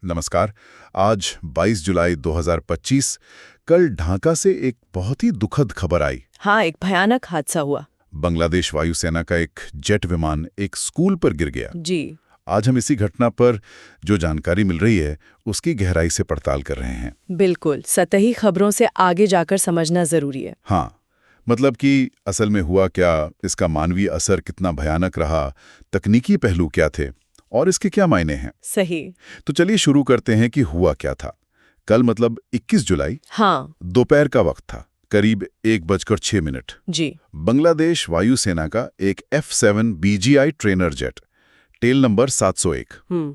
नमस्कार। आज 22 जुलाई 2025 कल ढाका से एक बहुत ही दुखद खबर आई। हाँ, एक भयानक हादसा हुआ। बांग्लादेश वायुसेना का एक जेट विमान एक स्कूल पर गिर गया। जी। आज हम इसी घटना पर जो जानकारी मिल रही है उसकी गहराई से पड़ताल कर रहे हैं। बिल्कुल, सतही खबरों से आगे जाकर समझना जरूरी है। हाँ, मतलब कि असल में हुआ क्या, इसका मानवीय असर कितना भयानक रहा, तकनीकी पहलू क्या थे और इसके क्या मायने हैं। सही। तो चलिए शुरू करते हैं कि हुआ क्या था। कल मतलब 21 जुलाई हाँ। दोपहर का वक्त था, करीब 1:06। जी। बांग्लादेश वायुसेना का एक F-7 BGI trainer jet, tail number 701,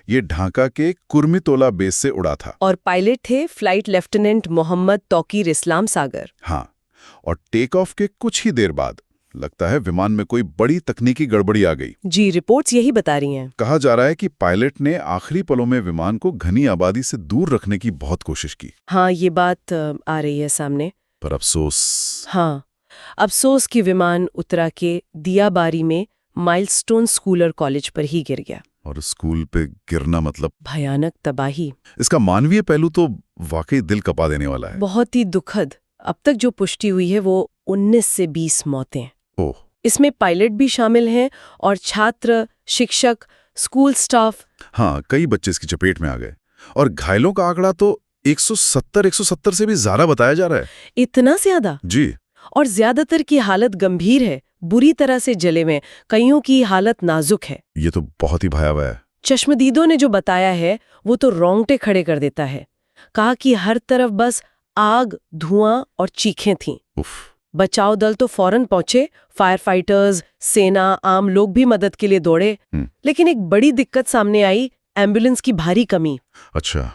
ये ढाका के कुर्मितोला बेस से उड़ा था। और पायलट थे फ्लाइट लेफ्टिनेंट मोहम्मद तौकीर इस्लाम सागर। हाँ, और टेक ऑफ के कुछ ही देर बाद लगता है विमान में कोई बड़ी तकनीकी गड़बड़ी आ गई। जी, रिपोर्ट्स यही बता रही हैं। कहा जा रहा है कि पायलट ने आखिरी पलों में विमान को घनी आबादी से दूर रखने की बहुत कोशिश की। हाँ, ये बात आ रही है सामने। पर अफसोस। हाँ, अफसोस कि विमान उत्तरा के दियाबारी में माइलस्टोन स्कूल और कॉलेज पर ही गिर गया। और स्कूल पे गिरना मतलब भयानक तबाही। इसका मानवीय पहलू तो वाकई दिल कपा देने वाला है। बहुत ही दुखद। अब तक जो पुष्टि हुई है वो 19 से 20 मौतें। ओह, इसमें पायलट भी शामिल हैं और छात्र, शिक्षक, स्कूल स्टाफ। हाँ, कई बच्चे इसकी चपेट में आ गए और घायलों का आंकड़ा तो 170 से भी ज्यादा बताया जा रहा है। इतना ज्यादा? जी। और ज्यादातर की हालत गंभीर है, बुरी तरह से जले हुए। कईयों की हालत नाजुक है। ये तो बहुत ही भयावह है। चश्मदीदों ने जो बताया है वो तो रोंगटे खड़े कर देता है। कहा कि हर तरफ बस आग, धुआं और चीखें थीं। उफ। बचाव दल तो फौरन पहुंचे, फायर फाइटर्स, सेना, आम लोग भी मदद के लिए दौड़े। लेकिन एक बड़ी दिक्कत सामने आई, एम्बुलेंस की भारी कमी। अच्छा,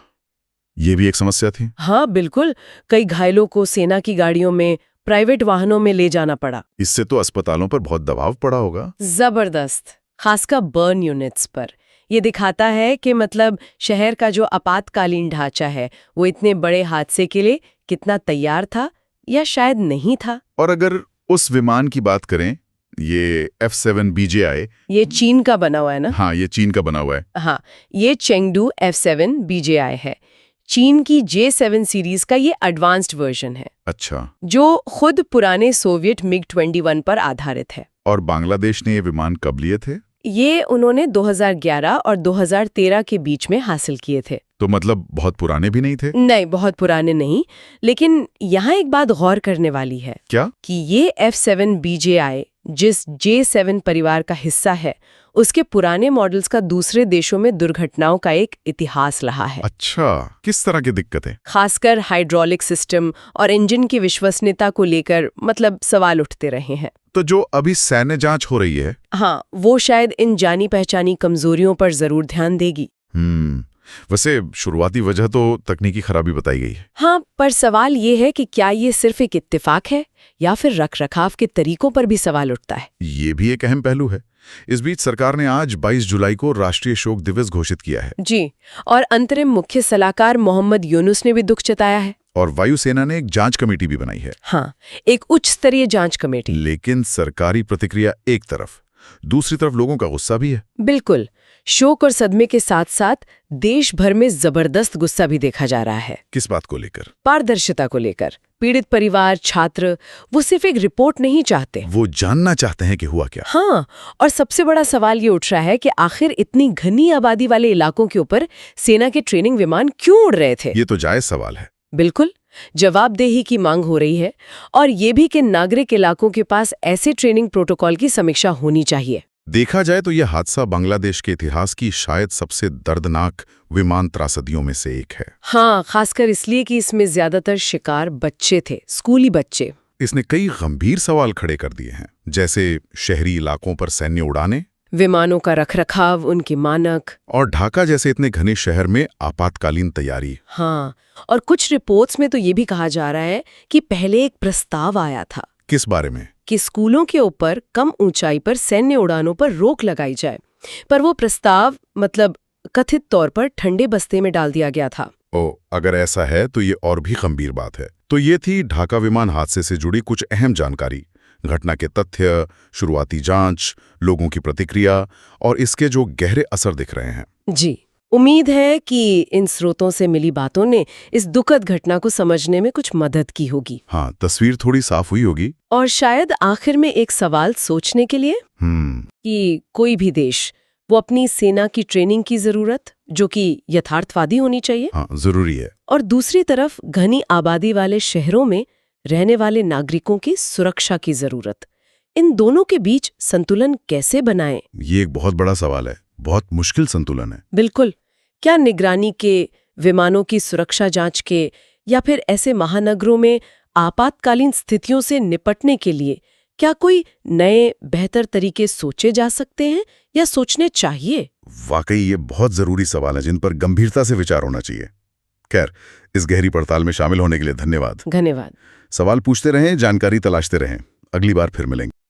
ये भी एक समस्या थी। हाँ बिल्कुल, कई घायलों को सेना की गाड़ियों में, प्राइवेट वाहनों में ले जाना पड़ा। इससे तो अस्पतालों पर बहुत दबाव पड़ा होगा। जबरदस्त, खासकर बर्न यूनिट्स पर। ये दिखाता है कि मतलब शहर का जो आपातकालीन ढांचा है वो इतने बड़े हादसे के लिए कितना तैयार था या शायद नहीं था। और अगर उस विमान की बात करें, ये F-7 BGI, ये चीन का बना हुआ है ना? हाँ, ये चीन का बना हुआ है। हाँ, ये चेंगडू F-7 BGI है। चीन की J-7 सीरीज का ये एडवांस्ड वर्जन है। अच्छा। जो खुद पुराने सोवियत MiG-21 पर आधारित है। और बांग्लादेश ने ये विमान कब लिए थे? ये उन्होंने 2011 और 2013 के बीच में हासिल किए थे। तो मतलब बहुत पुराने भी नहीं थे? नहीं, बहुत पुराने नहीं। लेकिन यहाँ एक बात गौर करने वाली है। क्या? कि ये F-7 BGI जिस J-7 परिवार का हिस्सा है, उसके पुराने मॉडल्स का दूसरे देशों में दुर्घटनाओं का एक इतिहास रहा है। अच्छा, किस तरह की दिक्कतें? खासकर हाइड्रोलिक सिस्टम और इंजन की विश्वसनीयता को लेकर मतलब सवाल उठते रहे हैं। तो जो अभी सैन्य जांच हो रही है, हाँ, वो शायद इन जानी पहचानी कमजोरियों पर जरूर ध्यान देगी। वैसे शुरुआती वजह तो तकनीकी खराबी बताई गई है। हाँ, पर सवाल ये है कि क्या ये सिर्फ एक इत्तेफाक है या फिर रखरखाव के तरीकों पर भी सवाल उठता है। ये भी एक अहम पहलू है। इस बीच सरकार ने आज 22 जुलाई को राष्ट्रीय शोक दिवस घोषित किया है। जी, और अंतरिम मुख्य सलाहकार मोहम्मद यूनुस ने भी दुख जताया है। और वायुसेना ने एक जांच कमेटी भी बनाई है। हाँ, एक उच्च स्तरीय जांच कमेटी। लेकिन सरकारी प्रतिक्रिया एक तरफ, दूसरी तरफ लोगों का गुस्सा भी है। बिल्कुल, शोक और सदमे के साथ साथ देश भर में जबरदस्त गुस्सा भी देखा जा रहा है। किस बात को लेकर? पारदर्शिता को लेकर। पीड़ित परिवार, छात्र, वो सिर्फ एक रिपोर्ट नहीं चाहते, वो जानना चाहते हैं कि हुआ क्या। हाँ, और सबसे बड़ा सवाल ये उठ रहा है कि आखिर इतनी घनी आबादी वाले इलाकों के ऊपर सेना के ट्रेनिंग विमान क्यों उड़ रहे थे? ये तो जायज सवाल है। बिल्कुल, जवाबदेही की मांग हो रही है और ये भी कि नागरिक इलाकों के पास ऐसे ट्रेनिंग प्रोटोकॉल की समीक्षा होनी चाहिए। देखा जाए तो यह हादसा बांग्लादेश के इतिहास की शायद सबसे दर्दनाक विमान त्रासदियों में से एक है। हाँ, खासकर इसलिए कि इसमें ज्यादातर शिकार बच्चे थे, स्कूली बच्चे। इसने कई गंभीर सवाल खड़े कर दिए हैं, जैसे शहरी इलाकों पर सैन्य उड़ानें, विमानों का रखरखाव, उनके मानक, और ढाका जैसे इतने घने शहर में आपातकालीन तैयारी। हाँ, और कुछ रिपोर्ट्स में तो ये भी कहा जा रहा है कि पहले एक प्रस्ताव आया था। किस बारे में? कि स्कूलों के ऊपर कम ऊंचाई पर सैन्य उड़ानों पर रोक लगाई जाए, पर वो प्रस्ताव मतलब कथित तौर पर ठंडे बस्ते में डाल दिया गया था। अगर ऐसा है तो ये और भी गंभीर बात है। तो ये थी ढाका विमान हादसे से जुड़ी कुछ अहम जानकारी, घटना के तथ्य, शुरुआती जांच, लोगों की प्रतिक्रिया और इसके जो गहरे असर दिख रहे हैं। जी, उम्मीद है कि इन स्रोतों से मिली बातों ने इस दुखद घटना को समझने में कुछ मदद की होगी। हाँ, तस्वीर थोड़ी साफ हुई होगी। और शायद आखिर में एक सवाल सोचने के लिए कि कोई भी देश वो अपनी सेना की ट्रेनिंग की जरूरत, जो कि यथार्थवादी होनी चाहिए, हाँ, जरूरी है। और दूसरी तरफ घनी आबादी वाले शहरों में रहने वाले नागरिकों की सुरक्षा की जरूरत, इन दोनों के बीच संतुलन कैसे बनाएं? ये एक बहुत बड़ा सवाल है, बहुत मुश्किल संतुलन है। बिल्कुल। क्या निगरानी के, विमानों की सुरक्षा जांच के, या फिर ऐसे महानगरों में आपातकालीन स्थितियों से निपटने के लिए क्या कोई नए बेहतर तरीके सोचे जा सकते हैं या सोचने चाहिए? वाकई ये बहुत जरूरी सवाल है जिन पर गंभीरता से विचार होना चाहिए। खैर, इस गहरी पड़ताल में शामिल होने के लिए धन्यवाद। धन्यवाद। सवाल पूछते रहें, जानकारी तलाशते रहें। अगली बार फिर मिलेंगे।